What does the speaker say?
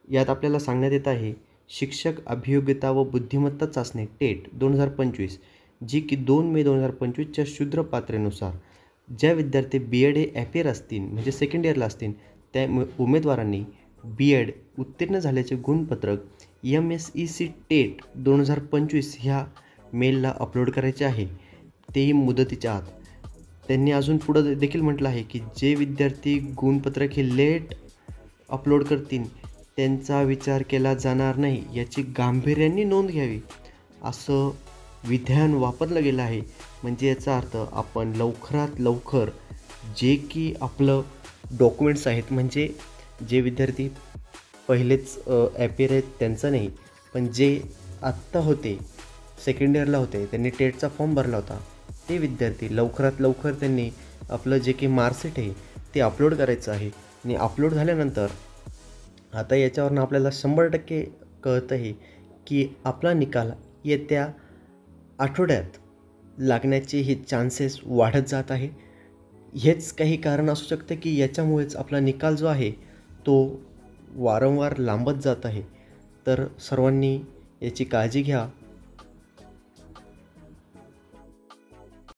यात आपल्याला सांगण्यात येत आहे, शिक्षक अभियोग्यता व बुद्धिमत्ता चाचणी टेट 2025 जी की 2 मे 2025च्या शूद्र पात्रेनुसार ज्या विद्यार्थी बी-एड हे ॲपियर असतील म्हणजे सेकंड इयरला असतील त्या उमेदवारांनी बी-एड उत्तीर्ण झाल्याचे गुणपत्रक MSEC टेट 2025 ह्या मेलला अपलोड करायचे आहे, तेही मुदतीच्या आत. त्यांनी अजून पुढं देखील म्हटलं आहे की जे विद्यार्थी गुणपत्रक हे लेट अपलोड करतील त्यांचा विचार केला जाणार नाही याची गांभीर्याने नोंद घ्यावी, असं विधान वापरलं गेलं आहे. म्हणजे याचा अर्थ आपण लवकरात लवकर जे की आपलं डॉक्युमेंट्स आहेत, म्हणजे जे विद्यार्थी पहिलेच ॲपियर आहेत त्यांचं नाही, पण जे आत्ता होते सेकंड इयरला होते त्यांनी टेटचा फॉर्म भरला होता ते विद्यार्थी लवकरात लवकर त्यांनी आपलं जे काही मार्कशीट आहे ते अपलोड करायचं आहे. आणि अपलोड झाल्यानंतर आता याच्यावरून आपल्याला 100% कळतं आहे की आपला निकाल येत्या आठवड्यात लागण्याचे हे चान्सेस वाढत जात आहे. हेच काही कारण असू शकतं की याच्यामुळेच आपला निकाल जो आहे तो वारंवार लांबत जात आहे. तर सर्वांनी याची काळजी घ्या.